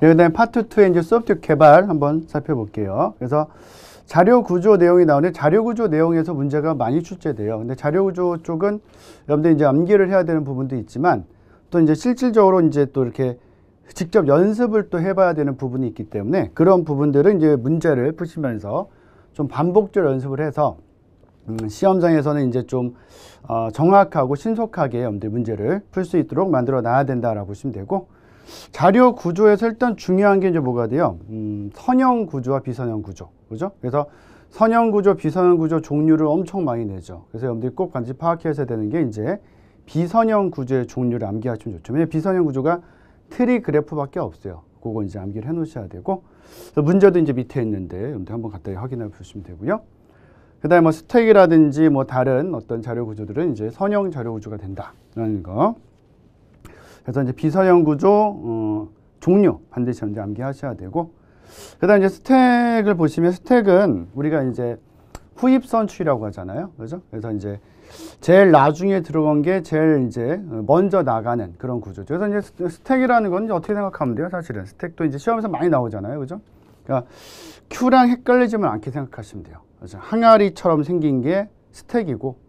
그다음에 파트 2의 이제 소프트웨어 개발 한번 살펴볼게요. 그래서 자료 구조 내용이 나오는데 자료 구조 내용에서 문제가 많이 출제돼요. 근데 자료 구조 쪽은 여러분들 이제 암기를 해야 되는 부분도 있지만 또 이제 실질적으로 이제 또 이렇게 직접 연습을 또 해봐야 되는 부분이 있기 때문에 그런 부분들은 이제 문제를 푸시면서 좀 반복적으로 연습을 해서 시험장에서는 이제 좀 정확하고 신속하게 여러분들 문제를 풀 수 있도록 만들어 놔야 된다라고 보시면 되고, 자료 구조에서 일단 중요한 게 이제 뭐가 돼요? 선형 구조와 비선형 구조. 그죠? 그래서 선형 구조, 비선형 구조 종류를 엄청 많이 내죠. 그래서 여러분들이 꼭 반드시 파악해야 되는 게 이제 비선형 구조의 종류를 암기하시면 좋죠. 왜냐면 비선형 구조가 트리 그래프밖에 없어요. 그거 이제 암기를 해 놓으셔야 되고, 문제도 이제 밑에 있는데 여러분들 한번 갖다 확인해 보시면 되고요. 그 다음에 뭐 스택이라든지 뭐 다른 어떤 자료 구조들은 이제 선형 자료 구조가 된다라는 거. 그래서 이제 비선형 구조 종류 반드시 먼저 암기하셔야 되고, 그다음 이제 스택을 보시면 스택은 우리가 이제 후입선출이라고 하잖아요, 그죠? 그래서 이제 제일 나중에 들어간 게 제일 이제 먼저 나가는 그런 구조죠. 그래서 이제 스택이라는 건 이제 어떻게 생각하면 돼요? 사실은 스택도 이제 시험에서 많이 나오잖아요, 그죠? 그러니까 큐랑 헷갈리지만 않게 생각하시면 돼요. 그래서 항아리처럼 생긴 게 스택이고,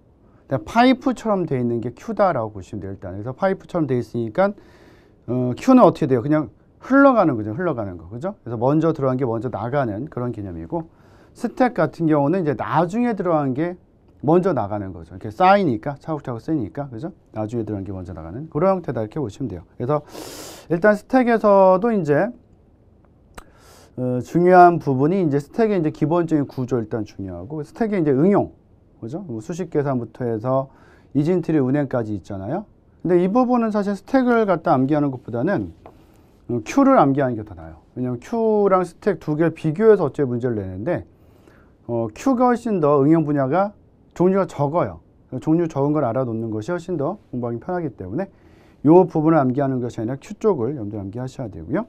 파이프처럼 되어 있는 게 큐다라고 보시면 돼요. 일단 그래서 파이프처럼 되어 있으니까 큐는 어떻게 돼요? 그냥 흘러가는 거죠. 흘러가는 거. 그죠? 그래서 먼저 들어간 게 먼저 나가는 그런 개념이고, 스택 같은 경우는 이제 나중에 들어간 게 먼저 나가는 거죠. 이렇게 쌓이니까, 차곡차곡 쌓이니까, 그죠? 나중에 들어간 게 먼저 나가는 그런 형태다 이렇게 보시면 돼요. 그래서 일단 스택에서도 이제 중요한 부분이 이제 스택의 이제 기본적인 구조 일단 중요하고, 스택의 이제 응용, 그죠? 수식 계산부터 해서 이진트리 운행까지 있잖아요. 근데 이 부분은 사실 스택을 갖다 암기하는 것보다는 Q를 암기하는 게 더 나아요. 왜냐면 Q랑 스택 두 개를 비교해서 어째 문제를 내는데, Q가 훨씬 더 응용 분야가 종류가 적어요. 종류 적은 걸 알아놓는 것이 훨씬 더 공부하기 편하기 때문에 이 부분을 암기하는 것이 아니라 Q 쪽을 염두에 암기하셔야 되고요.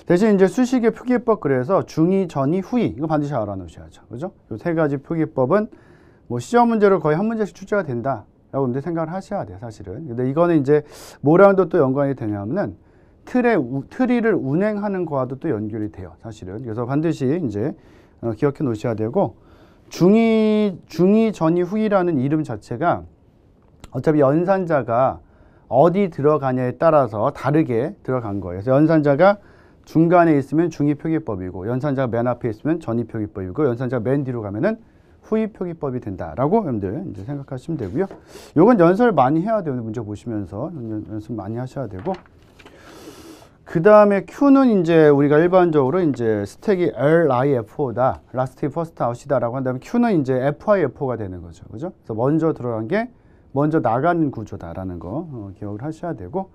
대신 이제 수식의 표기법, 그래서 중위, 전위, 후위 이거 반드시 알아놓으셔야죠. 그죠? 이 세 가지 표기법은 뭐 시험 문제로 거의 한 문제씩 출제가 된다라고 근데 생각을 하셔야 돼요, 사실은. 근데 이거는 이제 뭐랑도 또 연관이 되냐면은 트리를 운행하는 거와도 또 연결이 돼요, 사실은. 그래서 반드시 이제 기억해 놓으셔야 되고, 중위, 전위, 후위라는 이름 자체가 어차피 연산자가 어디 들어가냐에 따라서 다르게 들어간 거예요. 그래서 연산자가 중간에 있으면 중위 표기법이고, 연산자가 맨 앞에 있으면 전위 표기법이고, 연산자가 맨 뒤로 가면은 후위 표기법이 된다라고 여러분들 이제 생각하시면 되고요. 요건 연습을 많이 해야 돼요. 문제 보시면서 연습 많이 하셔야 되고, 그 다음에 Q는 이제 우리가 일반적으로 이제 스택이 LIFO다, Last in First Out이다라고 한다면 Q는 이제 FIFO가 되는 거죠, 그죠? 그래서 먼저 들어간 게 먼저 나가는 구조다라는 거 기억을 하셔야 되고,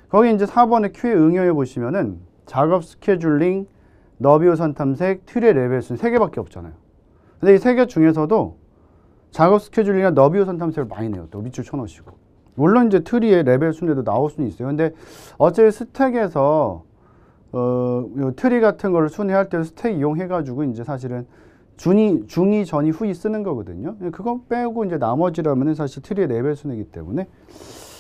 거기 이제 4번의 Q의 응용해 보시면은 작업 스케줄링, 너비우선 탐색, 트리의 레벨 순 3개밖에 없잖아요. 근데 이 3개 중에서도 작업 스케줄링이나 너비우선 탐색을 많이 내요. 또 밑줄 쳐놓으시고. 물론 이제 트리의 레벨 순에도 나올 수는 있어요. 근데 어차피 스택에서 트리 같은 거를 순회할 때 스택 이용해가지고 이제 사실은 중위, 전위, 후위 쓰는 거거든요. 그거 빼고 이제 나머지라면은 사실 트리의 레벨 순이기 때문에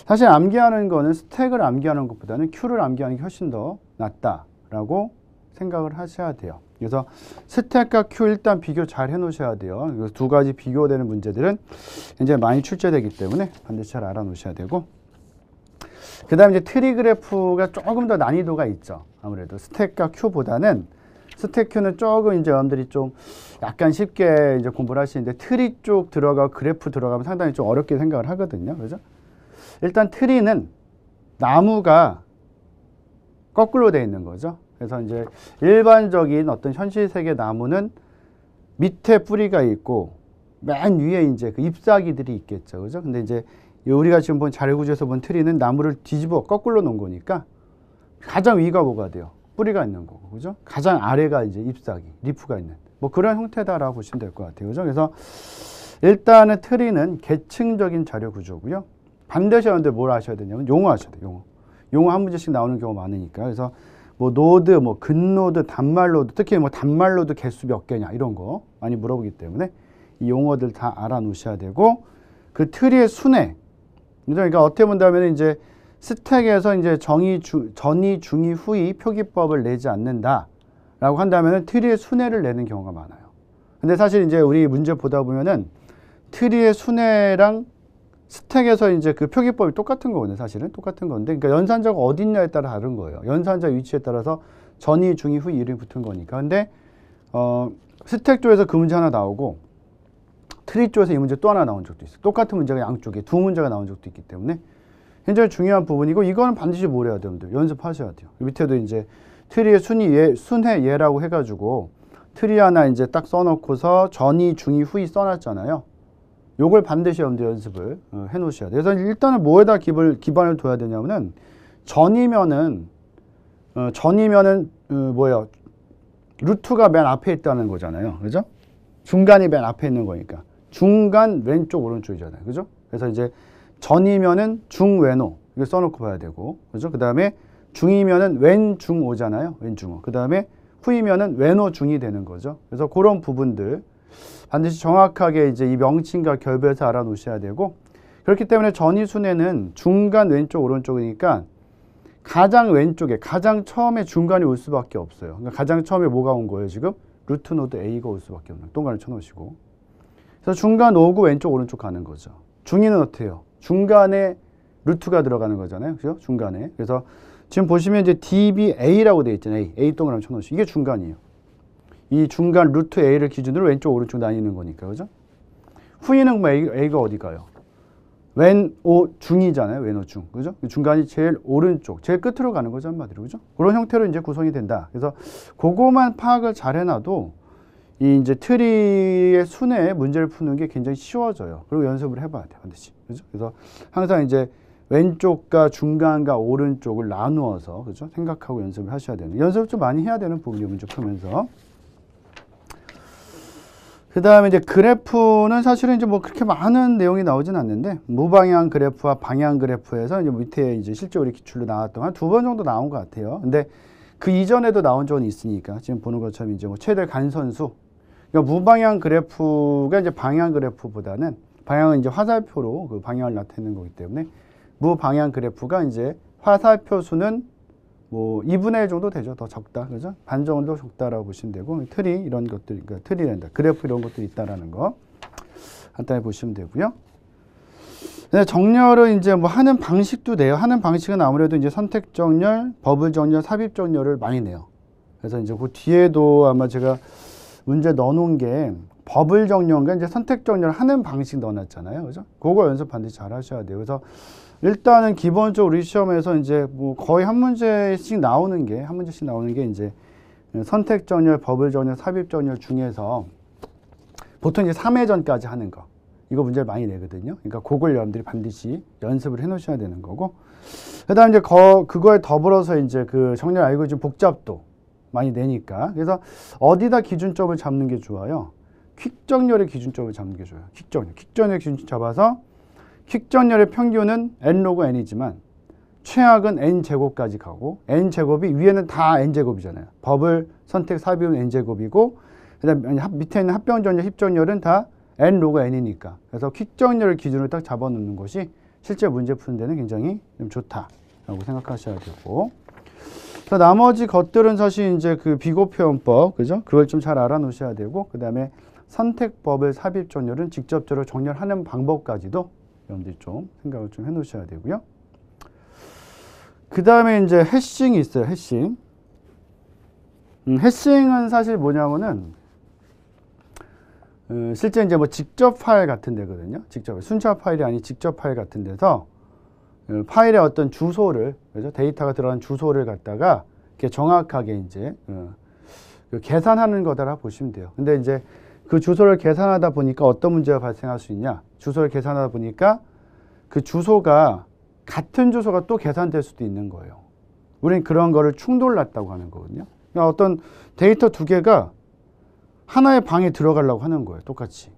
사실 암기하는 거는 스택을 암기하는 것보다는 Q를 암기하는 게 훨씬 더 낫다라고 생각을 하셔야 돼요. 그래서 스택과 Q 일단 비교 잘 해놓으셔야 돼요. 그래서 두 가지 비교되는 문제들은 굉장히 많이 출제되기 때문에 반드시 잘 알아놓으셔야 되고, 그 다음에 이제 트리 그래프가 조금 더 난이도가 있죠. 아무래도 스택과 Q보다는 스택 Q는 조금 이제 여러분들이 좀 약간 쉽게 이제 공부를 하시는데, 트리 쪽 들어가고 그래프 들어가면 상당히 좀 어렵게 생각을 하거든요. 그죠? 일단 트리는 나무가 거꾸로 되어 있는 거죠. 그래서 이제 일반적인 어떤 현실 세계 나무는 밑에 뿌리가 있고 맨 위에 이제 그 잎사귀들이 있겠죠, 그죠? 근데 이제 우리가 지금 본 자료구조에서 본 트리는 나무를 뒤집어 거꾸로 놓은 거니까 가장 위가 뭐가 돼요? 뿌리가 있는 거고, 그죠? 가장 아래가 이제 잎사귀, 리프가 있는 뭐 그런 형태다라고 보시면 될 것 같아요, 그죠? 그래서 일단은 트리는 계층적인 자료구조고요. 반드시 여러분들 뭘 하셔야 되냐면 용어 하셔야 돼요. 용어 한 문제씩 나오는 경우가 많으니까. 그래서 뭐 노드, 뭐 근노드, 단말로드, 특히 뭐 단말로드 개수 몇 개냐 이런 거 많이 물어보기 때문에 이 용어들 다 알아놓으셔야 되고, 그 트리의 순회, 그러니까 어떻게 본다면 이제 스택에서 이제 전이, 중이, 후이 표기법을 내지 않는다라고 한다면은 트리의 순회를 내는 경우가 많아요. 근데 사실 이제 우리 문제 보다 보면은 트리의 순회랑 스택에서 이제 그 표기법이 똑같은 거거든요. 사실은 똑같은 건데, 그러니까 연산자가 어디 있냐에 따라 다른 거예요. 연산자 위치에 따라서 전이, 중이, 후이 이름이 붙은 거니까. 근데 스택 쪽에서 그 문제 하나 나오고 트리 쪽에서 이 문제 또 하나 나온 적도 있어요. 똑같은 문제가 양쪽에 두 문제가 나온 적도 있기 때문에 굉장히 중요한 부분이고, 이거는 반드시 뭘 해야 돼요? 연습하셔야 돼요. 밑에도 이제 트리의 순회 예라고 해가지고 트리 하나 이제 딱 써놓고서 전이, 중이, 후이 써놨잖아요. 요걸 반드시 여러분들 연습을 해 놓으셔야 돼요. 그래서 일단은 뭐에다 기반을 둬야 되냐면은 전이면은 뭐예요? 루트가 맨 앞에 있다는 거잖아요. 그죠? 중간이 맨 앞에 있는 거니까. 중간 왼쪽 오른쪽이잖아요. 그죠? 그래서 이제 전이면은 중왼오 이거 써놓고 봐야 되고, 그죠? 그 다음에 중이면은 왼중오잖아요. 왼중오. 그 다음에 후이면은 왼오중이 되는 거죠. 그래서 그런 부분들 반드시 정확하게 이제 이 명칭과 결부해서 알아놓으셔야 되고, 그렇기 때문에 전이순회는 중간 왼쪽 오른쪽이니까 가장 왼쪽에 가장 처음에 중간이 올 수밖에 없어요. 그러니까 가장 처음에 뭐가 온 거예요? 지금 루트 노드 A가 올 수밖에 없는, 동그라미 쳐놓으시고. 그래서 중간 오고 왼쪽 오른쪽 가는 거죠. 중위는 어떻게 해요? 중간에 루트가 들어가는 거잖아요. 그죠? 중간에. 그래서 지금 보시면 이제 DBA라고 되어 있잖아요. A 동그라미 쳐놓으시고. 이게 중간이에요. 이 중간 루트 A를 기준으로 왼쪽 오른쪽 나뉘는 거니까. 그죠? 후위는 뭐 A가 어디 가요? 왼오중이잖아요. 왼오중. 그죠? 중간이 제일 오른쪽, 제일 끝으로 가는 거죠. 한마디로. 그죠? 그런 형태로 이제 구성이 된다. 그래서 그거만 파악을 잘 해놔도 이 이제 트리의 순회에 문제를 푸는 게 굉장히 쉬워져요. 그리고 연습을 해봐야 돼요. 반드시. 그죠? 그래서 항상 이제 왼쪽과 중간과 오른쪽을 나누어서, 그죠? 생각하고 연습을 하셔야 되는, 연습을 좀 많이 해야 되는 부분이에요. 문제 풀면서. 그 다음에 이제 그래프는 사실은 이제 뭐 그렇게 많은 내용이 나오진 않는데, 무방향 그래프와 방향 그래프에서 이제 밑에 이제 실제 우리 기출로 나왔던 한 2번 정도 나온 것 같아요. 근데 그 이전에도 나온 적은 있으니까 지금 보는 것처럼 이제 뭐 최대 간선수. 그러니까 무방향 그래프가 이제 방향 그래프보다는, 방향은 이제 화살표로 그 방향을 나타내는 거기 때문에 무방향 그래프가 이제 화살표 수는 뭐 2분의 1 정도 되죠. 더 적다. 그죠? 반 정도 적다라고 보시면 되고, 트리 이런 것들, 그러니까 트리란다. 그래프 이런 것들이 있다라는 거 간단히 보시면 되고요. 정렬을 이제 뭐 하는 방식도 내요. 하는 방식은 아무래도 이제 선택 정렬, 버블 정렬, 삽입 정렬을 많이 내요. 그래서 이제 그 뒤에도 아마 제가 문제 넣어놓은 게 버블 정렬과 이제 선택 정렬 하는 방식 넣어놨잖아요. 그죠? 그거 연습 반드시 잘 하셔야 돼요. 그래서 일단은 기본적으로 우리 시험에서 이제 뭐 거의 한 문제씩 나오는 게 이제 선택 정렬, 버블 정렬, 삽입 정렬 중에서 보통 이제 3회전까지 하는 거. 이거 문제를 많이 내거든요. 그러니까 그걸 여러분들이 반드시 연습을 해 놓으셔야 되는 거고. 그 다음에 이제 그거에 더불어서 이제 그 정렬 알고리즘 복잡도 많이 내니까. 그래서 어디다 기준점을 잡는 게 좋아요? 퀵 정렬의 기준점을 잡는 게 좋아요. 퀵 정렬의 기준점 잡아서 퀵 정렬의 평균은 n 로그 n이지만 최악은 n제곱까지 가고, n제곱이 위에는 다 n제곱이잖아요. 버블, 선택, 삽입은 n제곱이고, 그다음에 밑에 있는 합병 정렬, 힙 정렬은 다 n 로그 n이니까. 그래서 퀵 정렬을 기준으로 딱 잡아놓는 것이 실제 문제 푸는 데는 굉장히 좀 좋다라고 생각하셔야 되고. 그래서 나머지 것들은 사실 이제 그 비고 표현법, 그죠? 그걸 좀 잘 알아놓으셔야 되고, 그다음에 선택, 버블, 삽입 정렬은 직접적으로 정렬하는 방법까지도 여러분들이 좀 생각을 좀 해 놓으셔야 되고요. 그 다음에 이제 해싱이 있어요. 해싱. 해싱은 사실 뭐냐면은 실제 이제 뭐 직접 파일 같은 데거든요. 직접 순차 파일이 아닌 직접 파일 같은 데서 파일의 어떤 주소를, 그죠? 데이터가 들어간 주소를 갖다가 이렇게 정확하게 이제 계산하는 거다라 보시면 돼요. 근데 이제 그 주소를 계산하다 보니까 어떤 문제가 발생할 수 있냐? 주소를 계산하다 보니까 그 주소가 같은 주소가 또 계산될 수도 있는 거예요. 우리는 그런 거를 충돌났다고 하는 거거든요. 그러니까 어떤 데이터 두 개가 하나의 방에 들어가려고 하는 거예요. 똑같이.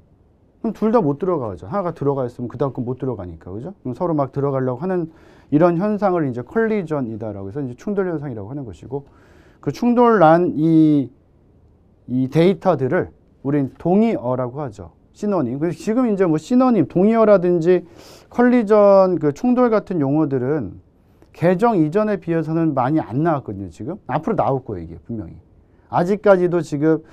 그럼 둘 다 못 들어가죠. 하나가 들어가 있으면 그 다음 건 못 들어가니까. 그죠? 그럼 서로 막 들어가려고 하는 이런 현상을 이제 컬리전이다라고 해서 이제 충돌 현상이라고 하는 것이고, 그 충돌난 이 데이터들을 우린 동의어라고 하죠. 시노님. 그래서 지금 이제 뭐 시노님, 동의어라든지 컬리전, 그 충돌 같은 용어들은 개정 이전에 비해서는 많이 안 나왔거든요, 지금. 앞으로 나올 거예요, 이게 분명히. 아직까지도 지금,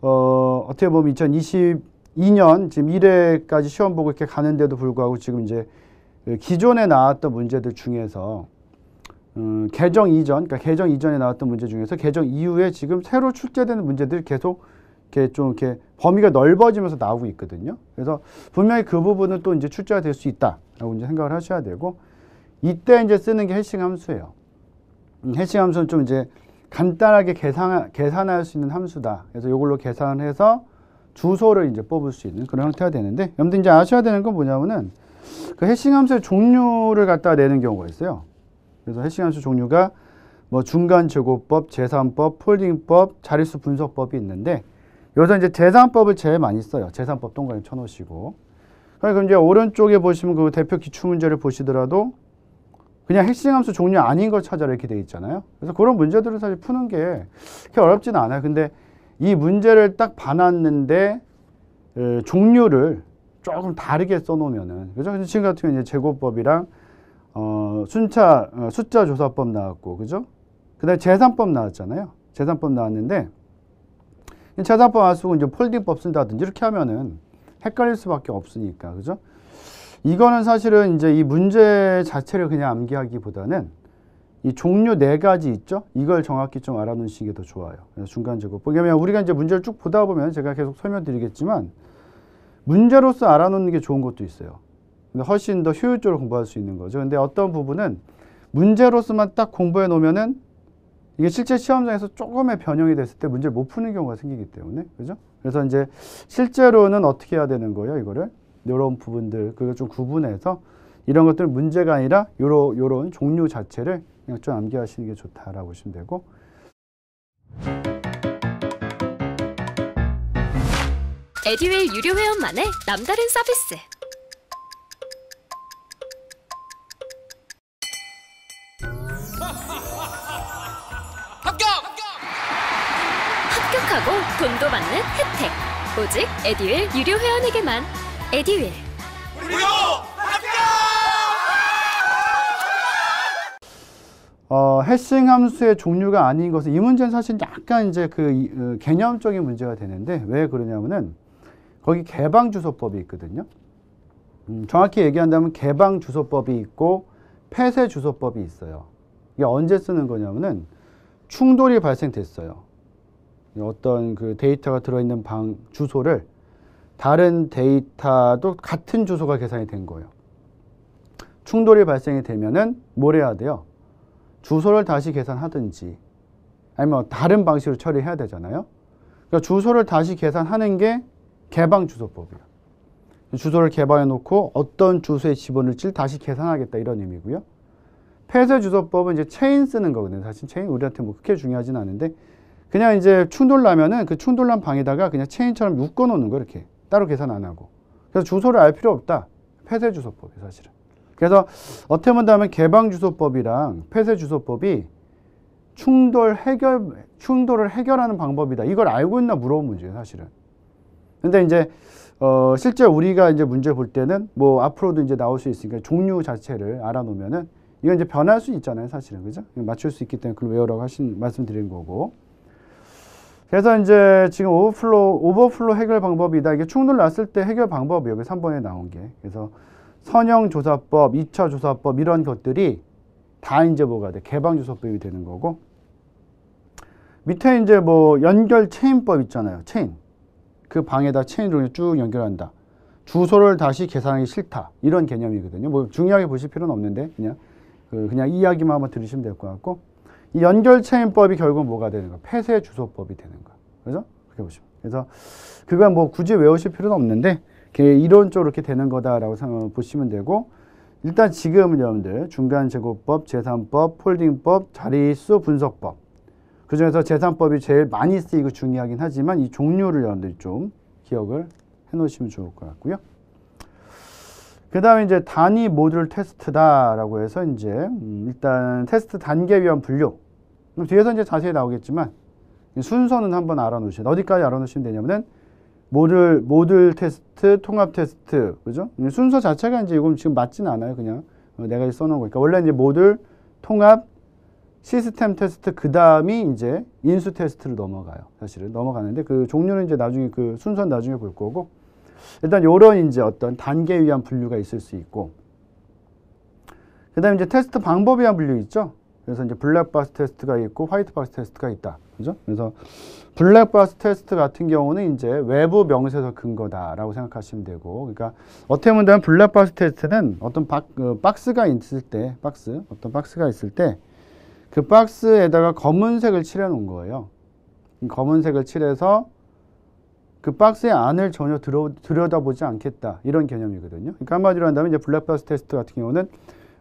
어떻게 보면 2022년 지금 1회까지 시험 보고 이렇게 가는데도 불구하고 지금 이제 기존에 나왔던 문제들 중에서 개정 이전, 그러니까 개정 이전에 나왔던 문제 중에서 개정 이후에 지금 새로 출제되는 문제들이 계속 이렇게 좀 이렇게 범위가 넓어지면서 나오고 있거든요. 그래서 분명히 그 부분은 또 이제 출제가 될 수 있다라고 이제 생각을 하셔야 되고, 이때 이제 쓰는 게 해싱 함수예요. 해싱 함수는 좀 이제 간단하게 계산할 수 있는 함수다. 그래서 이걸로 계산을 해서 주소를 이제 뽑을 수 있는 그런 형태가 되는데, 여러분들 이제 아셔야 되는 건 뭐냐면은 그 해싱 함수의 종류를 갖다 내는 경우가 있어요. 그래서 해싱 함수 종류가 뭐 중간 제곱법, 계산법, 폴딩법, 자릿수 분석법이 있는데, 여기서 이제 계산법을 제일 많이 써요. 계산법 동그라미 쳐놓으시고. 그럼 이제 오른쪽에 보시면 그 대표 기출문제를 보시더라도 그냥 해싱 함수 종류 아닌 걸 찾아라 이렇게 돼 있잖아요. 그래서 그런 문제들을 사실 푸는 게 그렇게 어렵지는 않아요. 근데 이 문제를 딱 봐놨는데 종류를 조금 다르게 써놓으면은, 그죠? 그래서 지금 같은 경우는 이제 제곱법이랑 숫자 조사법 나왔고, 그죠? 그 다음에 계산법 나왔잖아요. 계산법 나왔는데, 계산법 안 쓰고 이제 폴딩법 쓴다든지 이렇게 하면은 헷갈릴 수밖에 없으니까, 그죠? 이거는 사실은 이제 이 문제 자체를 그냥 암기하기보다는 이 종류 4가지 있죠? 이걸 정확히 좀 알아놓으시는 게 더 좋아요. 그래서 중간 제곱법. 왜냐면 우리가 이제 문제를 쭉 보다 보면 제가 계속 설명드리겠지만, 문제로서 알아놓는 게 좋은 것도 있어요. 근데 훨씬 더 효율적으로 공부할 수 있는 거죠. 근데 어떤 부분은 문제로서만 딱 공부해 놓으면은 이게 실제 시험장에서 조금의 변형이 됐을 때 문제를 못 푸는 경우가 생기기 때문에, 그죠? 그래서 이제 실제로는 어떻게 해야 되는 거예요, 이거를? 이런 부분들, 그걸 좀 구분해서 이런 것들은 문제가 아니라 요런 종류 자체를 그냥 좀 암기하시는 게 좋다라고 보시면 되고. 에듀윌 유료 회원만의 남다른 서비스. 합격하고 돈도 받는 혜택. 오직 에듀윌 유료 회원에게만. 에듀윌. 무료 합격! 해싱 함수의 종류가 아닌 것은, 이 문제는 사실 약간 이제 개념적인 문제가 되는데, 왜 그러냐면은 거기 개방 주소법이 있거든요. 정확히 얘기한다면 개방 주소법이 있고 폐쇄 주소법이 있어요. 이게 언제 쓰는 거냐면은 충돌이 발생됐어요. 어떤 그 데이터가 들어있는 방 주소를 다른 데이터도 같은 주소가 계산이 된 거예요. 충돌이 발생이 되면은 뭘 해야 돼요? 주소를 다시 계산하든지 아니면 다른 방식으로 처리해야 되잖아요. 그러니까 주소를 다시 계산하는 게 개방 주소법이에요. 주소를 개방해 놓고 어떤 주소에 집어넣을지를 다시 계산하겠다, 이런 의미고요. 폐쇄 주소법은 이제 체인 쓰는 거거든요. 사실 체인 우리한테 뭐 그렇게 중요하진 않은데, 그냥 이제 충돌 나면은 그 충돌난 방에다가 그냥 체인처럼 묶어 놓는 거, 이렇게 따로 계산 안 하고. 그래서 주소를 알 필요 없다. 폐쇄 주소법이에요, 사실은. 그래서 어떻게 본다면 개방 주소법이랑 폐쇄 주소법이 충돌을 해결하는 방법이다. 이걸 알고 있나 물어본 문제예요, 사실은. 근데 이제 실제 우리가 이제 문제 볼 때는 뭐 앞으로도 이제 나올 수 있으니까 종류 자체를 알아놓으면은 이건 이제 변할 수 있잖아요, 사실은. 그죠? 맞출 수 있기 때문에 그걸 외우라고 말씀드린 거고. 그래서 이제 지금 오버플로 해결 방법이다. 이게 충돌 났을 때 해결 방법이 여기 3번에 나온 게. 그래서 선형 조사법, 2차 조사법, 이런 것들이 다 이제 뭐가 돼? 개방 주소법이 되는 거고. 밑에 이제 뭐 연결 체인법 있잖아요. 체인. 그 방에다 체인으로 쭉 연결한다. 주소를 다시 계산하기 싫다. 이런 개념이거든요. 뭐 중요하게 보실 필요는 없는데 그냥 이야기만 한번 들으시면 될 것 같고, 이 연결 체인법이 결국 뭐가 되는 거야? 폐쇄 주소법이 되는 거야. 그죠? 그렇게 보시면. 그래서 그건 뭐 굳이 외우실 필요는 없는데 이론적으로 이렇게 되는 거다라고 보시면 되고, 일단 지금은 여러분들 중간 제곱법, 계산법, 폴딩법, 자릿수 분석법, 그중에서 계산법이 제일 많이 쓰이고 중요하긴 하지만 이 종류를 여러분들이 좀 기억을 해 놓으시면 좋을 것 같고요. 그 다음에 이제 단위 모듈 테스트다라고 해서 이제 일단 테스트 단계 위원 분류. 뒤에서 이제 자세히 나오겠지만 순서는 한번 알아놓으셔야 돼요. 어디까지 알아놓으시면 되냐면은 모듈 테스트, 통합 테스트, 그죠? 순서 자체가 이제 이건 지금 맞지는 않아요. 그냥 내가 써놓은 거니까. 원래 이제 모듈, 통합 시스템 테스트 그 다음이 이제 인수 테스트로 넘어가요. 사실은 넘어가는데 그 종류는 이제 나중에 그 순서는 나중에 볼 거고 일단 요런 이제 어떤 단계에 의한 분류가 있을 수 있고 그다음에 이제 테스트 방법에 의한 분류 있죠. 그래서 이제 블랙박스 테스트가 있고 화이트박스 테스트가 있다. 그죠? 그래서 블랙박스 테스트 같은 경우는 이제 외부 명세서 근거다라고 생각하시면 되고, 그러니까 어떻게 보면 블랙박스 테스트는 어떤 박스가 있을 때, 어떤 박스가 있을 때 그 박스에다가 검은색을 칠해 놓은 거예요. 검은색을 칠해서 그 박스의 안을 전혀 들여다보지 않겠다 이런 개념이거든요. 그러니까 한마디로 한다면 이제 블랙박스 테스트 같은 경우는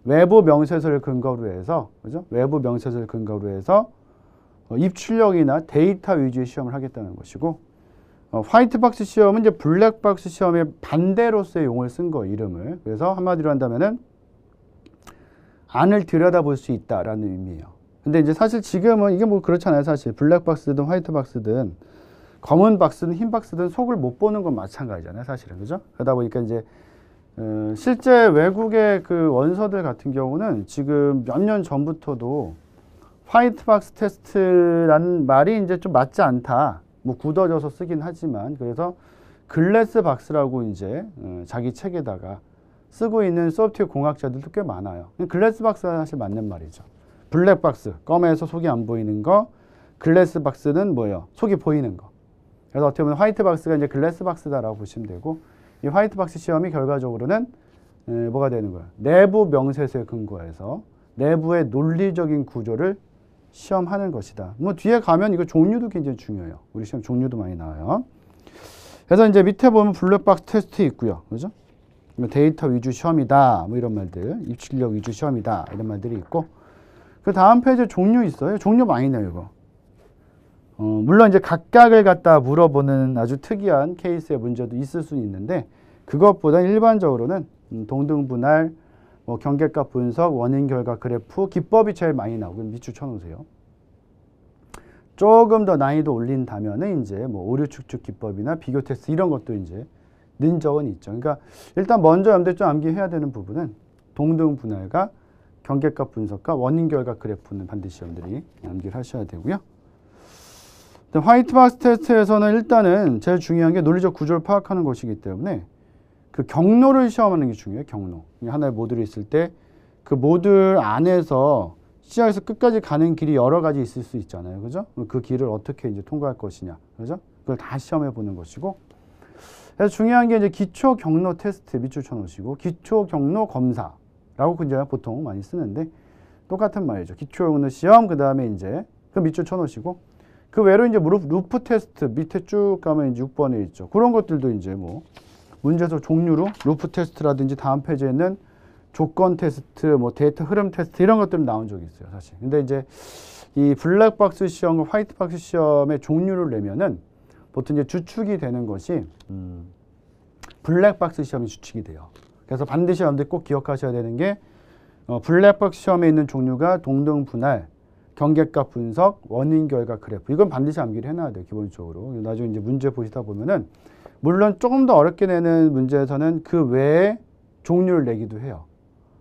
외부 명세서를 근거로 해서, 그죠? 외부 명세서를 근거로 해서 입출력이나 데이터 위주의 시험을 하겠다는 것이고, 화이트박스 시험은 이제 블랙박스 시험의 반대로서의 용어를 쓴 거, 이름을. 그래서 한마디로 한다면은 안을 들여다볼 수 있다라는 의미예요. 근데 이제 사실 지금은 이게 뭐 그렇잖아요. 사실 블랙박스든 화이트박스든 검은 박스든 흰 박스든 속을 못 보는 건 마찬가지잖아요. 사실은, 그죠? 그러다 보니까 이제 실제 외국의 그 원서들 같은 경우는 지금 몇 년 전부터도 화이트박스 테스트라는 말이 이제 좀 맞지 않다. 뭐 굳어져서 쓰긴 하지만 그래서 글래스 박스라고 이제 자기 책에다가 쓰고 있는 소프트웨어 공학자들도 꽤 많아요. 글래스 박스가 사실 맞는 말이죠. 블랙 박스, 껌에서 속이 안 보이는 거, 글래스 박스는 뭐예요? 속이 보이는 거. 그래서 어떻게 보면 화이트 박스가 이제 글래스 박스다라고 보시면 되고, 이 화이트 박스 시험이 결과적으로는 뭐가 되는 거예요? 내부 명세서에 근거해서 내부의 논리적인 구조를 시험하는 것이다. 뭐 뒤에 가면 이거 종류도 굉장히 중요해요. 우리 시험 종류도 많이 나와요. 그래서 이제 밑에 보면 블랙박스 테스트 있고요. 그죠? 데이터 위주 시험이다. 뭐 이런 말들. 입출력 위주 시험이다. 이런 말들이 있고. 그 다음 페이지에 종류 있어요. 종류 많이 나요, 이거. 물론 이제 각각을 갖다 물어보는 아주 특이한 케이스의 문제도 있을 수는 있는데, 그것보다 일반적으로는 동등분할, 뭐 경계값 분석, 원인 결과 그래프, 기법이 제일 많이 나오고 밑줄 쳐놓으세요. 조금 더 난이도 올린다면은 이제 뭐 오류 축축 기법이나 비교 테스트 이런 것도 이제 는 적은 있죠. 그러니까 일단 먼저 염두에 좀 암기해야 되는 부분은 동등분할과 경계값 분석과 원인 결과 그래프는 반드시 여러분들이 암기를 하셔야 되고요. 화이트박스 테스트에서는 일단은 제일 중요한 게 논리적 구조를 파악하는 것이기 때문에 그 경로를 시험하는 게 중요해요. 경로. 하나의 모듈이 있을 때 그 모듈 안에서 시작에서 끝까지 가는 길이 여러 가지 있을 수 있잖아요. 그죠? 그 길을 어떻게 이제 통과할 것이냐. 그죠? 그걸 다 시험해 보는 것이고. 그래서 중요한 게 이제 기초 경로 테스트 밑줄 쳐 놓으시고, 기초 경로 검사라고 이제 보통 많이 쓰는데 똑같은 말이죠. 기초 경로 시험, 그 다음에 이제 그 밑줄 쳐 놓으시고, 그 외로 이제 루프 테스트 밑에 쭉 가면 이제 6번에 있죠. 그런 것들도 이제 뭐 문제서 종류로 루프 테스트라든지 다음 페이지에 있는 조건 테스트, 뭐 데이터 흐름 테스트 이런 것들은 나온 적이 있어요, 사실. 근데 이제 이 블랙박스 시험과 화이트박스 시험의 종류를 내면은 보통 이제 주축이 되는 것이 블랙박스 시험이 주축이 돼요. 그래서 반드시 여러분들 꼭 기억하셔야 되는 게 블랙박스 시험에 있는 종류가 동등분할, 경계값 분석, 원인 결과 그래프. 이건 반드시 암기를 해놔야 돼요, 기본적으로. 나중에 이제 문제 보시다 보면은 물론 조금 더 어렵게 내는 문제에서는 그 외에 종류를 내기도 해요.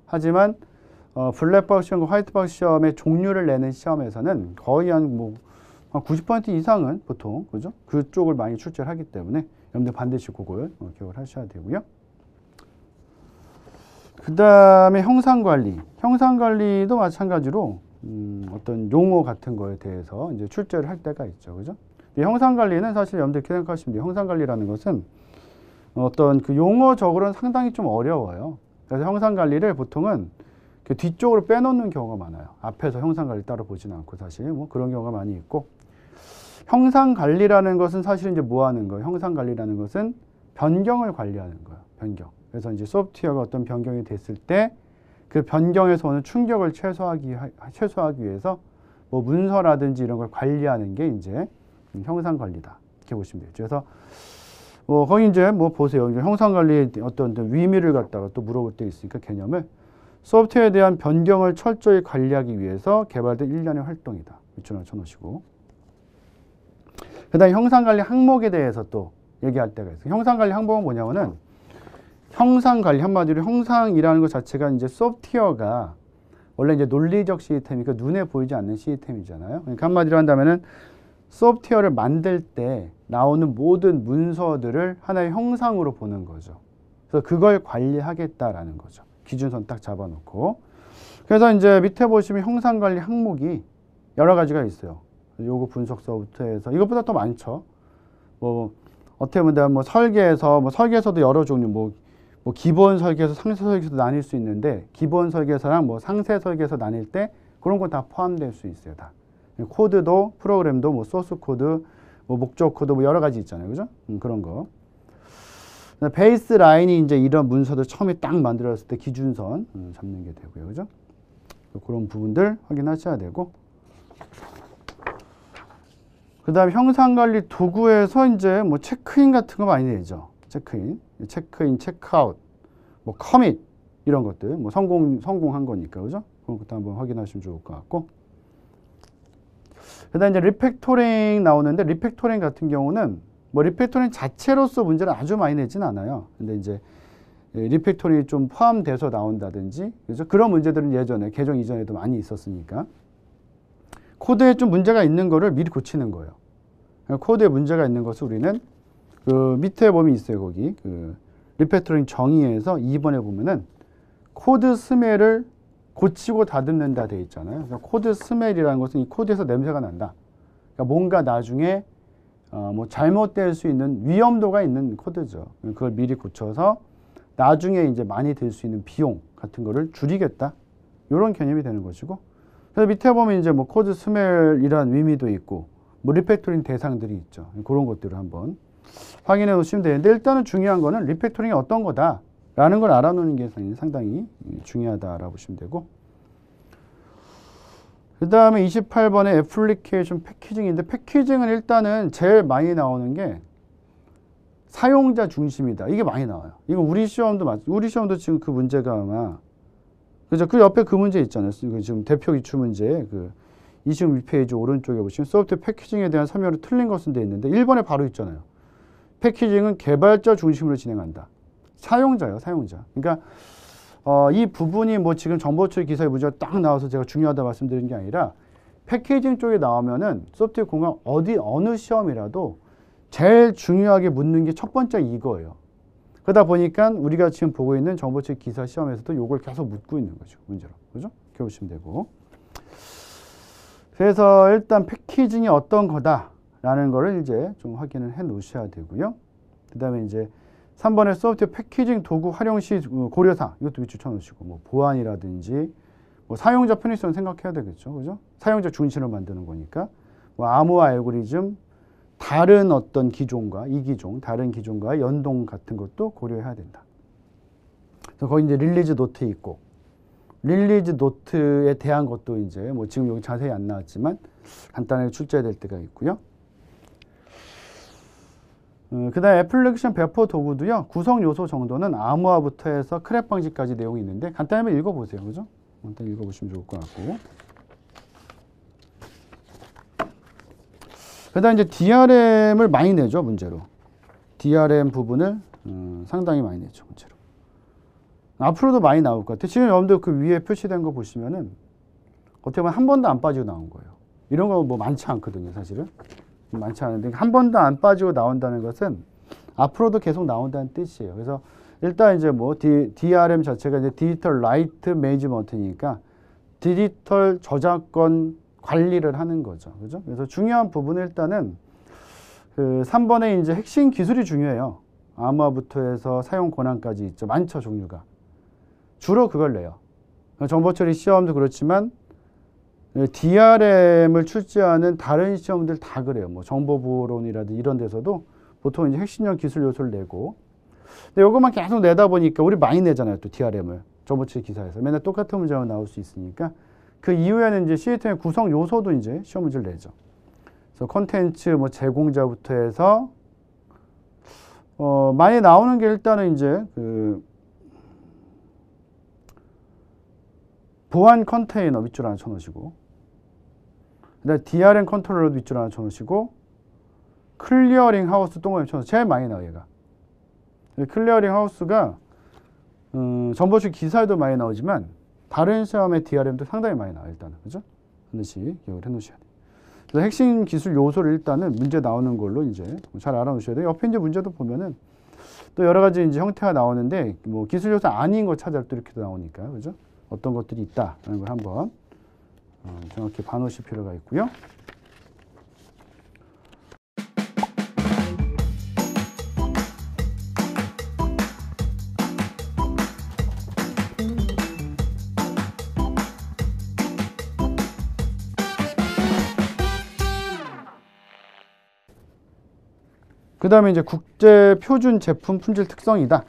하지만 블랙박스 시험과 화이트박스 시험의 종류를 내는 시험에서는 거의 한 90% 이상은 보통, 그죠? 그쪽을 많이 출제를 하기 때문에 여러분들 반드시 그걸 기억을 하셔야 되고요. 그 다음에 형상관리. 형상관리도 마찬가지로 어떤 용어 같은 거에 대해서 이제 출제를 할 때가 있죠. 그죠? 이 형상관리는 사실 여러분들 이렇게 생각하시면 돼요. 형상관리라는 것은 어떤 그 용어적으로는 상당히 좀 어려워요. 그래서 형상관리를 보통은 그 뒤쪽으로 빼놓는 경우가 많아요. 앞에서 형상관리 따로 보지는 않고 사실 뭐 그런 경우가 많이 있고, 형상관리라는 것은 사실 이제 뭐 하는 거예요? 형상관리라는 것은 변경을 관리하는 거예요. 변경. 그래서 이제 소프트웨어가 어떤 변경이 됐을 때 그 변경에서 오는 충격을 최소화하기 위해서 뭐 문서라든지 이런 걸 관리하는 게 이제 형상관리다. 이렇게 보시면 되죠. 그래서 거기 이제 뭐 보세요. 형상관리의 어떤 의미를 갖다가 또 물어볼 때 있으니까 개념을 소프트웨어에 대한 변경을 철저히 관리하기 위해서 개발된 일련의 활동이다. 밑줄을 쳐놓으시고. 그 다음에 형상관리 항목에 대해서 또 얘기할 때가 있어요. 형상관리 항목은 뭐냐면은 형상관리 한마디로 형상이라는 것 자체가 이제 소프트웨어가 원래 이제 논리적 시스템이니까 눈에 보이지 않는 시스템이잖아요. 그러니까 한마디로 한다면은 소프트웨어를 만들 때 나오는 모든 문서들을 하나의 형상으로 보는 거죠. 그래서 그걸 관리하겠다라는 거죠. 기준선 딱 잡아놓고. 그래서 이제 밑에 보시면 형상관리 항목이 여러 가지가 있어요. 요거 분석서부터 해서 이것보다 더 많죠. 뭐 어떻게 보면 뭐 설계에서도 여러 종류 뭐 기본 설계에서 상세 설계에서 나뉠 수 있는데 기본 설계서랑 뭐 상세 설계에서 나뉠 때 그런 건 다 포함될 수 있어요. 다. 코드도 프로그램도 뭐 소스 코드, 뭐 목적 코드 뭐 여러 가지 있잖아요. 그죠? 그런 거. 베이스 라인이 이제 이런 문서들 처음에 딱 만들었을 때 기준선 잡는 게 되고요. 그죠? 그런 부분들 확인하셔야 되고. 그 다음에 형상관리 도구에서 이제 뭐 체크인 같은 거 많이 되죠. 체크인, 체크아웃, 뭐 커밋 이런 것들 뭐 성공한 거니까 그죠? 그런 것도 한번 확인하시면 좋을 것 같고. 그다음 이제 리팩토링 나오는데 리팩토링 같은 경우는 뭐 리팩토링 자체로서 문제를 아주 많이 내진 않아요. 근데 이제 리팩토링이 좀 포함돼서 나온다든지 그래서 그런 문제들은 예전에 개정 이전에도 많이 있었으니까 코드에 좀 문제가 있는 거를 미리 고치는 거예요. 코드에 문제가 있는 것을 우리는 그 밑에 보면 있어요. 거기 그 리팩토링 정의에서 2번에 보면은 코드 스멜을 고치고 다듬는다 돼 있잖아요. 그러니까 코드 스멜이라는 것은 이 코드에서 냄새가 난다. 그러니까 뭔가 나중에 뭐 잘못될 수 있는 위험도가 있는 코드죠. 그걸 미리 고쳐서 나중에 이제 많이 들 수 있는 비용 같은 거를 줄이겠다. 이런 개념이 되는 것이고. 그래서 밑에 보면 이제 뭐 코드 스멜이라는 의미도 있고 뭐 리팩토링 대상들이 있죠. 그런 것들을 한번 확인해 놓으시면 되는데 일단은 중요한 거는 리팩토링이 어떤 거다라는 걸 알아놓는 게 상당히 중요하다라고 보시면 되고. 그 다음에 28번에 애플리케이션 패키징인데 패키징은 일단은 제일 많이 나오는 게 사용자 중심이다. 이게 많이 나와요. 이거 우리 시험도 지금 그 문제가 아마 그죠? 그 옆에 그 문제 있잖아요. 지금 대표 기출 문제 그 26페이지 오른쪽에 보시면 소프트웨어 패키징에 대한 설명으로 틀린 것은 돼 있는데 1번에 바로 있잖아요. 패키징은 개발자 중심으로 진행한다. 사용자예요, 사용자. 그러니까 이 부분이 뭐 지금 정보처리 기사의 문제가 딱 나와서 제가 중요하다 말씀드린 게 아니라 패키징 쪽에 나오면은 소프트웨어 공간 어느 시험이라도 제일 중요하게 묻는 게 첫 번째 이거예요. 그러다 보니까 우리가 지금 보고 있는 정보처리 기사 시험에서도 이걸 계속 묻고 있는 거죠. 문제로. 그죠? 이렇게 보시면 되고. 그래서 일단 패키징이 어떤 거다라는 거를 이제 좀 확인을 해 놓으셔야 되고요. 그 다음에 이제 3번에 소프트웨어 패키징 도구 활용 시 고려사항 이것도 밑줄 쳐놓으시고 뭐 보안이라든지 뭐 사용자 편의성 생각해야 되겠죠. 그죠? 사용자 중심으로 만드는 거니까 뭐 암호화 알고리즘 다른 어떤 기종과 다른 기종과 연동 같은 것도 고려해야 된다. 그래서 거기 이제 릴리즈 노트 있고 릴리즈 노트에 대한 것도 이제 뭐 지금 여기 자세히 안 나왔지만 간단하게 출제될 때가 있고요. 그 다음에 애플리케이션 배포 도구도요. 구성 요소 정도는 암호화부터 해서 크랙 방지까지 내용이 있는데 간단히 한번 읽어보세요. 그죠? 간단히 읽어보시면 좋을 것 같고. 그 다음에 이제 DRM을 많이 내죠. 문제로. DRM 부분을 상당히 많이 내죠. 문제로. 앞으로도 많이 나올 것 같아요. 지금 여러분들 그 위에 표시된 거 보시면은 어떻게 보면 한 번도 안 빠지고 나온 거예요. 이런 거 뭐 많지 않거든요. 사실은. 많지 않은데 한 번도 안 빠지고 나온다는 것은 앞으로도 계속 나온다는 뜻이에요. 그래서 일단 이제 뭐 DRM 자체가 이제 디지털 라이트 매니지먼트니까 디지털 저작권 관리를 하는 거죠. 그죠? 그래서 중요한 부분은 일단은 그 3번에 이제 핵심 기술이 중요해요. 암호화부터 해서 사용 권한까지 있죠. 많죠, 종류가. 주로 그걸 내요. 정보처리 시험도 그렇지만 DRM을 출제하는 다른 시험들 다 그래요. 뭐 정보보호론이라든지 이런 데서도 보통 이제 핵심형 기술 요소를 내고. 근데 요것만 계속 내다 보니까 우리 많이 내잖아요. 또 DRM을. 정보처리 기사에서. 맨날 똑같은 문제가 나올 수 있으니까. 그 이후에는 이제 시스템의 구성 요소도 이제 시험 문제를 내죠. 그래서 콘텐츠 뭐 제공자부터 해서 많이 나오는 게 일단은 이제 그 보안 컨테이너 밑줄 하나 쳐놓으시고, 그다음에 DRM 컨트롤러 밑줄 하나 쳐놓으시고, 클리어링 하우스 동그라미 쳐놓으시고, 제일 많이 나와요, 얘가. 클리어링 하우스가 정보처리 기사에도 많이 나오지만 다른 시험의 DRM도 상당히 많이 나와요. 일단은 그죠? 반드시 기억을 해놓으셔야 돼요. 그래서 핵심 기술 요소를 일단은 문제 나오는 걸로 이제 잘 알아놓으셔야 돼요. 옆에 이제 문제도 보면은 또 여러 가지 이제 형태가 나오는데 뭐 기술 요소 아닌 거 찾아라 또 이렇게도 나오니까 그죠? 어떤 것들이 있다라는 걸 한번 정확히 봐놓으실 필요가 있고요. 그 다음에 이제 국제 표준 제품 품질 특성이다.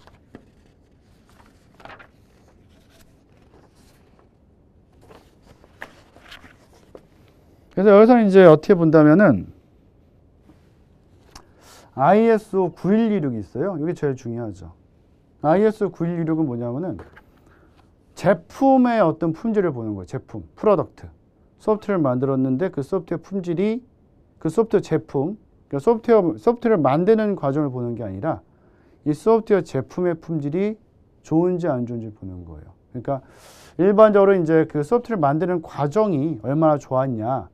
그래서 여기서 이제 어떻게 본다면은 ISO 9126이 있어요. 이게 제일 중요하죠. ISO 9126은 뭐냐면은 제품의 어떤 품질을 보는 거예요. 제품, 프로덕트. 소프트웨어를 만들었는데 그 소프트웨어 품질이 그 소프트웨어 제품, 그러니까 소프트웨어를 만드는 과정을 보는 게 아니라 이 소프트웨어 제품의 품질이 좋은지 안 좋은지 보는 거예요. 그러니까 일반적으로 이제 그 소프트웨어를 만드는 과정이 얼마나 좋았냐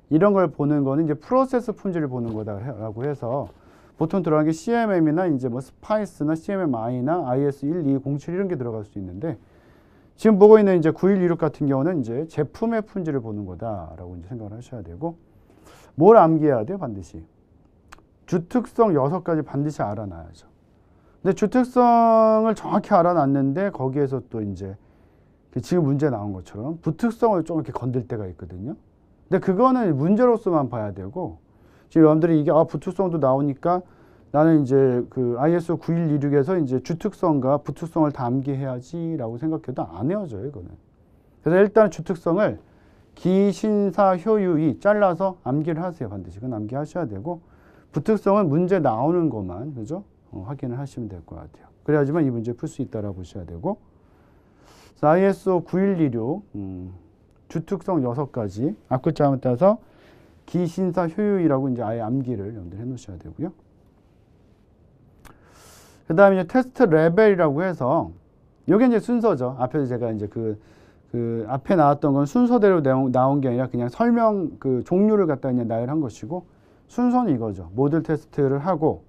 이런 걸 보는 거는 이제 프로세스 품질을 보는 거다라고 해서 보통 들어간 게 CMM이나 이제 뭐 스파이스나 CMMI나 IS1207 이런 게 들어갈 수 있는데 지금 보고 있는 이제 9126 같은 경우는 이제 제품의 품질을 보는 거다라고 이제 생각을 하셔야 되고 뭘 암기해야 돼요, 반드시? 주특성 6가지 반드시 알아놔야죠. 근데 주특성을 정확히 알아놨는데 거기에서 또 이제 지금 문제 나온 것처럼 부특성을 좀 이렇게 건들 때가 있거든요. 근데 그거는 문제로서만 봐야 되고 지금 여러분들이 이게 부특성도 나오니까 나는 이제 그 ISO 9126에서 이제 주특성과 부특성을 다 암기해야지라고 생각해도 안 헤어져요, 이거는. 그래서 일단 주특성을 기신사 효유이 잘라서 암기를 하세요, 반드시. 그건 암기하셔야 되고 부특성은 문제 나오는 것만 그죠? 확인을 하시면 될 것 같아요. 그래야지만 이 문제 풀 수 있다라고 보셔야 되고 ISO 9126 주특성 6가지 앞글자만 따서 기신사 효유이라고 이제 아예 암기를 여러분들 해놓으셔야 되고요. 그 다음에 이제 테스트 레벨이라고 해서 이게 이제 순서죠. 앞에서 제가 이제 그 앞에 나왔던 건 순서대로 나온 게 아니라 그냥 설명 그 종류를 갖다 그냥 나열한 것이고 순서는 이거죠. 모듈 테스트를 하고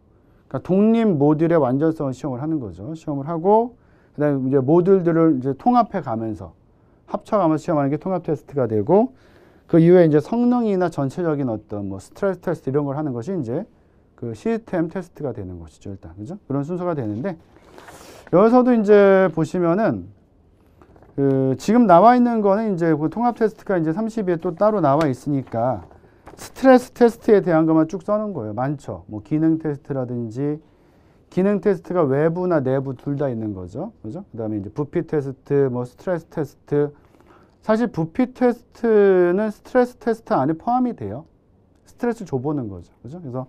그러니까 독립 모듈의 완전성을 시험을 하는 거죠. 시험을 하고 그다음에 이제 모듈들을 이제 통합해 가면서 합쳐가면서 시험하는 게 통합 테스트가 되고 그 이후에 이제 성능이나 전체적인 어떤 뭐 스트레스 테스트 이런 걸 하는 것이 이제 그 시스템 테스트가 되는 것이죠. 일단 그죠? 그런 순서가 되는데 여기서도 이제 보시면은 그 지금 나와 있는 거는 이제 그 통합 테스트가 이제 30에 또 따로 나와 있으니까 스트레스 테스트에 대한 것만 쭉 써놓은 거예요. 많죠. 뭐 기능 테스트라든지 기능 테스트가 외부나 내부 둘 다 있는 거죠. 그죠? 그 다음에 이제 부피 테스트, 뭐 스트레스 테스트. 사실 부피 테스트는 스트레스 테스트 안에 포함이 돼요. 스트레스 줘보는 거죠. 그죠? 그래서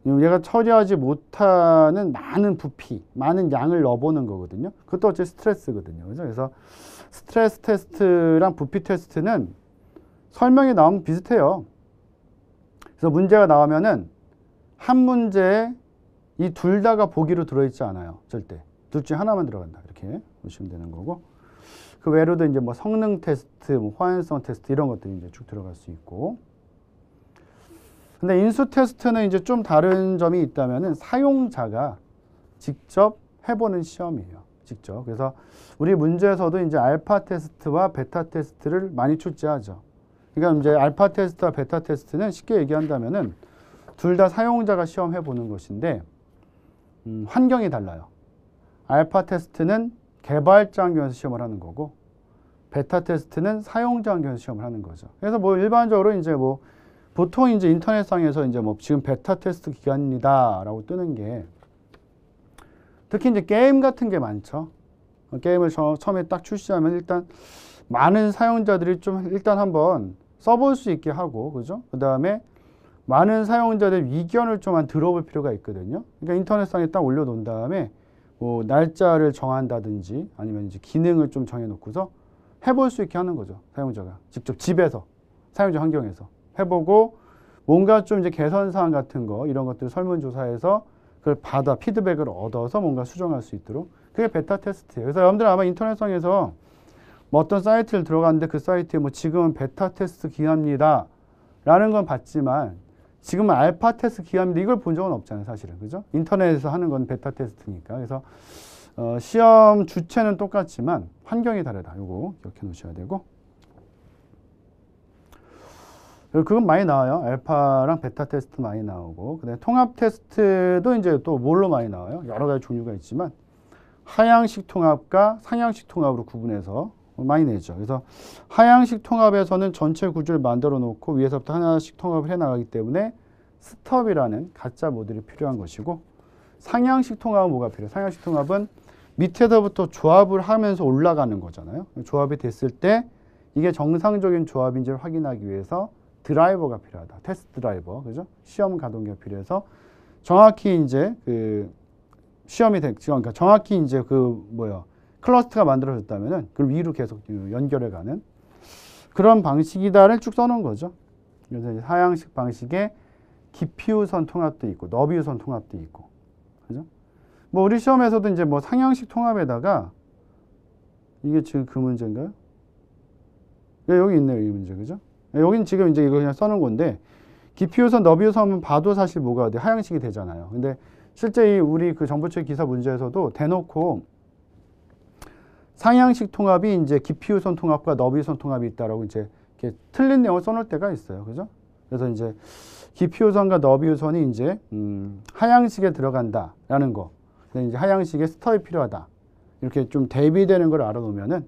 얘가 처리하지 못하는 많은 부피, 많은 양을 넣어보는 거거든요. 그것도 어째 스트레스거든요. 그죠? 그래서 스트레스 테스트랑 부피 테스트는 설명이 나오면 비슷해요. 그래서 문제가 나오면은 한 문제에 이 둘 다가 보기로 들어있지 않아요. 절대. 둘 중에 하나만 들어간다. 이렇게 보시면 되는 거고. 그 외로도 이제 뭐 성능 테스트, 뭐 호환성 테스트 이런 것들이 이제 쭉 들어갈 수 있고. 근데 인수 테스트는 이제 좀 다른 점이 있다면은 사용자가 직접 해보는 시험이에요. 직접. 그래서 우리 문제에서도 이제 알파 테스트와 베타 테스트를 많이 출제하죠. 그러니까 이제 알파 테스트와 베타 테스트는 쉽게 얘기한다면은 둘 다 사용자가 시험해 보는 것인데 환경이 달라요. 알파 테스트는 개발자 환경에서 시험을 하는 거고 베타 테스트는 사용자 환경에서 시험을 하는 거죠. 그래서 뭐 일반적으로 이제 뭐 보통 이제 인터넷상에서 이제 뭐 지금 베타 테스트 기간이다라고 뜨는 게 특히 이제 게임 같은 게 많죠. 게임을 처음에 딱 출시하면 일단 많은 사용자들이 좀 일단 한번 써볼 수 있게 하고, 그죠? 그 다음에 많은 사용자들의 의견을 좀 들어볼 필요가 있거든요. 그러니까 인터넷상에 딱 올려놓은 다음에 뭐 날짜를 정한다든지 아니면 이제 기능을 좀 정해놓고서 해볼 수 있게 하는 거죠. 사용자가 직접 집에서 사용자 환경에서 해보고 뭔가 좀 이제 개선사항 같은 거 이런 것들 설문조사에서 그걸 받아 피드백을 얻어서 뭔가 수정할 수 있도록 그게 베타 테스트예요. 그래서 여러분들 아마 인터넷상에서 뭐 어떤 사이트를 들어갔는데 그 사이트에 뭐 지금은 베타 테스트 기합니다 라는 건 봤지만 지금은 알파 테스트 기합니다 이걸 본 적은 없잖아요, 사실은. 그죠? 인터넷에서 하는 건 베타 테스트니까. 그래서 시험 주체는 똑같지만 환경이 다르다. 요거 기억해 놓으셔야 되고. 그건 많이 나와요. 알파랑 베타 테스트 많이 나오고. 그다음에 통합 테스트도 이제 또 뭘로 많이 나와요? 여러 가지 종류가 있지만 하향식 통합과 상향식 통합으로 구분해서 많이 내죠. 그래서 하향식 통합에서는 전체 구조를 만들어 놓고 위에서부터 하나씩 통합을 해 나가기 때문에 스톱이라는 가짜 모듈이 필요한 것이고, 상향식 통합은 뭐가 필요해요? 상향식 통합은 밑에서부터 조합을 하면서 올라가는 거잖아요. 조합이 됐을 때 이게 정상적인 조합인지를 확인하기 위해서 드라이버가 필요하다. 테스트 드라이버, 그죠? 시험 가동기가 필요해서 정확히 이제 그 시험이 그러니까 정확히 이제 클러스터가 만들어졌다면은 그걸 위로 계속 연결해가는 그런 방식이다를 쭉 써놓은 거죠. 그래서 이제 하향식 방식의 깊이 우선 통합도 있고 너비 우선 통합도 있고, 그죠? 뭐 우리 시험에서도 이제 뭐 상향식 통합에다가 이게 지금 그 문제인가요? 네, 여기 있네요, 이 문제, 그죠? 여긴 지금 이제 이거 그냥 써놓은 건데 깊이 우선 너비 우선은 봐도 사실 뭐가 돼? 하향식이 되잖아요. 근데 실제 우리 그 정보처리 기사 문제에서도 대놓고 상향식 통합이 이제 깊이 우선 통합과 너비 우선 통합이 있다라고 이제 이렇게 틀린 내용을 써놓을 때가 있어요, 그죠? 그래서 이제 깊이 우선과 너비 우선이 이제 하향식에 들어간다라는 거, 이제 하향식에 스톱이 필요하다 이렇게 좀 대비되는 걸 알아놓으면은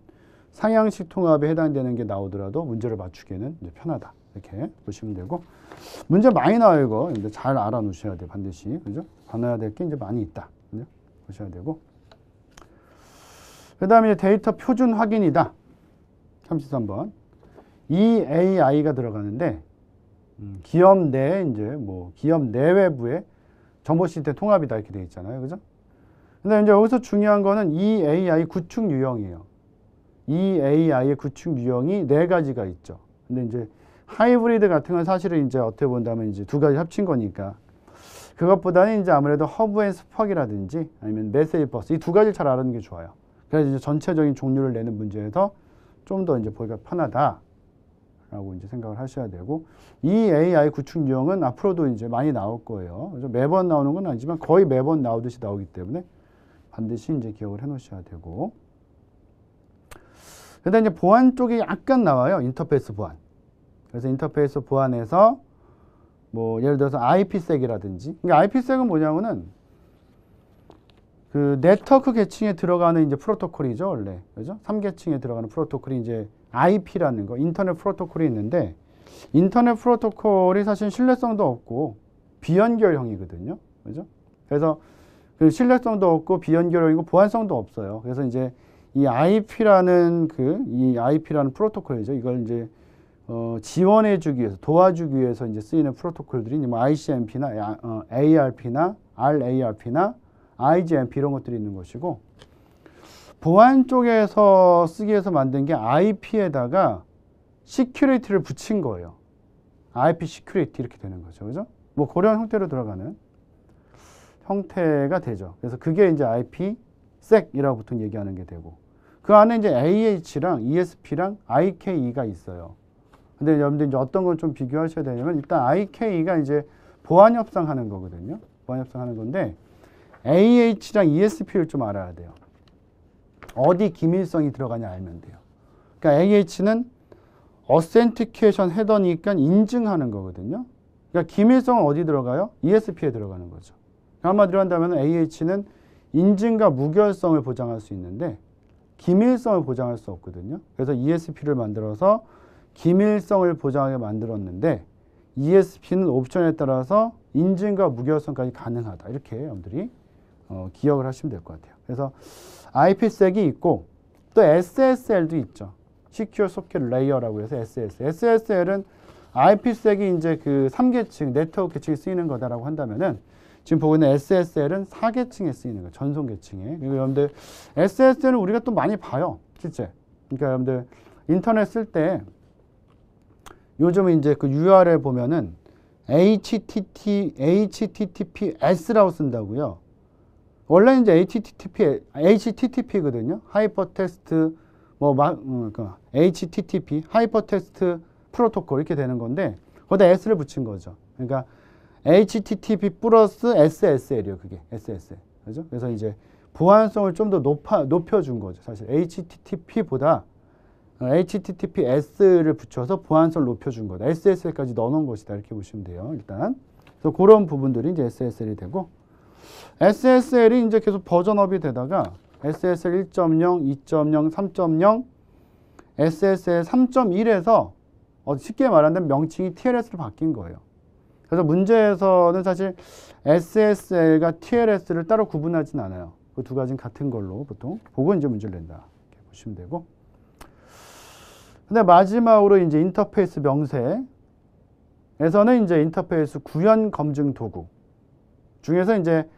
상향식 통합에 해당되는 게 나오더라도 문제를 맞추기에는 이제 편하다 이렇게 보시면 되고, 문제 많이 나와요. 이거 이제 잘 알아놓으셔야 돼, 반드시, 그죠? 알아야 될 게 이제 많이 있다, 그죠? 보셔야 되고. 그 다음에 데이터 표준 확인이다. 33번. EAI가 들어가는데, 기업 내, 이제 뭐, 기업 내외부의 정보 시스템 통합이다. 이렇게 되어 있잖아요. 그죠? 근데 이제 여기서 중요한 거는 EAI 구축 유형이에요. EAI의 구축 유형이 4가지가 있죠. 근데 이제 하이브리드 같은 건 사실은 이제 어떻게 본다면 이제 2가지 합친 거니까 그것보다는 이제 아무래도 허브 앤 스퍽이라든지 아니면 메시지 버스 이 2가지를 잘 알아는 게 좋아요. 그래서 이제 전체적인 종류를 내는 문제에서 좀 더 이제 보기가 편하다라고 이제 생각을 하셔야 되고, 이 AI 구축 유형은 앞으로도 이제 많이 나올 거예요. 그래서 매번 나오는 건 아니지만 거의 매번 나오듯이 나오기 때문에 반드시 이제 기억을 해 놓으셔야 되고. 그다음에 이제 보안 쪽이 약간 나와요. 인터페이스 보안. 그래서 인터페이스 보안에서 뭐 예를 들어서 IPsek이라든지, 그러니까 IPsek은 뭐냐면은 그 네트워크 계층에 들어가는 이제 프로토콜이죠, 원래. 그죠? 3계층에 들어가는 프로토콜이 이제 IP라는 거, 인터넷 프로토콜이 있는데, 인터넷 프로토콜이 사실 신뢰성도 없고 비연결형이거든요. 그죠? 그래서 그 신뢰성도 없고 비연결형이고 보안성도 없어요. 그래서 이제 이 IP라는 프로토콜이죠. 이걸 이제 지원해주기 위해서, 도와주기 위해서 이제 쓰이는 프로토콜들이 뭐 ICMP나 ARP나 RARP나 IGMP 이런 것들이 있는 것이고, 보안 쪽에서 쓰기 위해서 만든 게 IP에다가 시큐리티를 붙인 거예요. IP 시큐리티 이렇게 되는 거죠. 그죠? 뭐 그런 형태로 들어가는 형태가 되죠. 그래서 그게 이제 IPsek이라고 보통 얘기하는 게 되고, 그 안에 이제 AH랑 ESP랑 IKE가 있어요. 근데 여러분들 이제 어떤 걸 좀 비교하셔야 되냐면, 일단 IKE가 이제 보안 협상하는 거거든요. 보안 협상하는 건데, AH랑 ESP를 좀 알아야 돼요. 어디 기밀성이 들어가냐 알면 돼요. 그러니까 AH는 어센티케이션 헤더니까 인증하는 거거든요. 그러니까 기밀성은 어디 들어가요? ESP에 들어가는 거죠. 한마디로 한다면 AH는 인증과 무결성을 보장할 수 있는데 기밀성을 보장할 수 없거든요. 그래서 ESP를 만들어서 기밀성을 보장하게 만들었는데, ESP는 옵션에 따라서 인증과 무결성까지 가능하다. 이렇게 여러분들이 기억을 하시면 될 것 같아요. 그래서 IPsek이 있고 또 SSL도 있죠. Secure Socket Layer라고 해서 SSL은 IPsek이 이제 그 3계층 네트워크 계층에 쓰이는 거다라고 한다면은, 지금 보고 있는 SSL은 4계층에 쓰이는 거예요. 전송 계층에. 그리고 여러분들 SSL은 우리가 또 많이 봐요, 실제. 그러니까 여러분들 인터넷 쓸 때 요즘 이제 그 URL 보면은 HTTPS라고 쓴다고요. 원래 이제 HTTP거든요. 하이퍼텍스트 HTTP, 하이퍼텍스트 프로토콜 이렇게 되는 건데 거기다 S를 붙인 거죠. 그러니까 HTTP 플러스 SSL이요. 그게 SSL. 그죠? 그래서 이제 보안성을 좀 더 높여준 거죠. 사실 HTTP보다 HTTPS를 붙여서 보안성을 높여준 거다. SSL까지 넣어놓은 것이다. 이렇게 보시면 돼요. 일단. 그래서 그런 부분들이 이제 SSL이 되고, SSL이 이제 계속 버전업이 되다가 SSL 1.0, 2.0, 3.0, SSL 3.1에서 쉽게 말하면 명칭이 TLS로 바뀐 거예요. 그래서 문제에서는 사실 SSL과 TLS를 따로 구분하진 않아요. 그 두 가지는 같은 걸로 보통 보고 이제 문제를 낸다. 이렇게 보시면 되고. 근데 마지막으로 이제 인터페이스 명세에서는 이제 인터페이스 구현 검증 도구 중에서 이제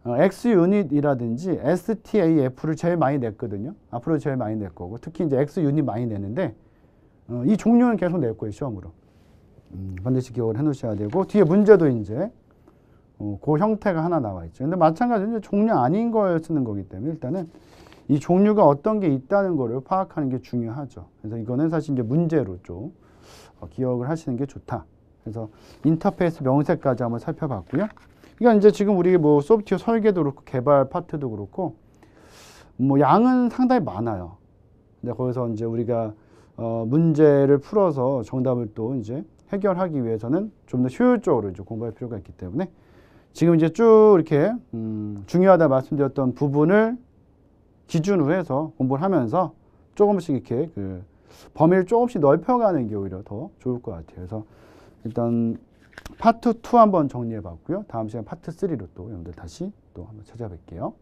X유닛이라든지 STAF를 제일 많이 냈거든요. 앞으로 제일 많이 낼 거고, 특히 이제 X유닛 많이 내는데 이 종류는 계속 낼 거예요, 시험으로. 반드시 기억을 해 놓으셔야 되고, 뒤에 문제도 이제 그 형태가 하나 나와 있죠. 근데 마찬가지로 이제 종류 아닌 걸 쓰는 거기 때문에 일단은 이 종류가 어떤 게 있다는 거를 파악하는 게 중요하죠. 그래서 이거는 사실 이제 문제로 좀 기억을 하시는 게 좋다. 그래서 인터페이스 명세까지 한번 살펴봤고요. 그러니까 이제 지금 우리 뭐 소프트웨어 설계도 그렇고 개발 파트도 그렇고 뭐 양은 상당히 많아요. 근데 거기서 이제 우리가 문제를 풀어서 정답을 또 이제 해결하기 위해서는 좀 더 효율적으로 이제 공부할 필요가 있기 때문에 지금 이제 쭉 이렇게 중요하다 말씀드렸던 부분을 기준으로 해서 공부를 하면서 조금씩 이렇게 그 범위를 조금씩 넓혀가는 게 오히려 더 좋을 것 같아요. 그래서 일단 파트 2 한번 정리해 봤고요. 다음 시간 파트 3로 또 여러분들 다시 또 한번 찾아뵐게요.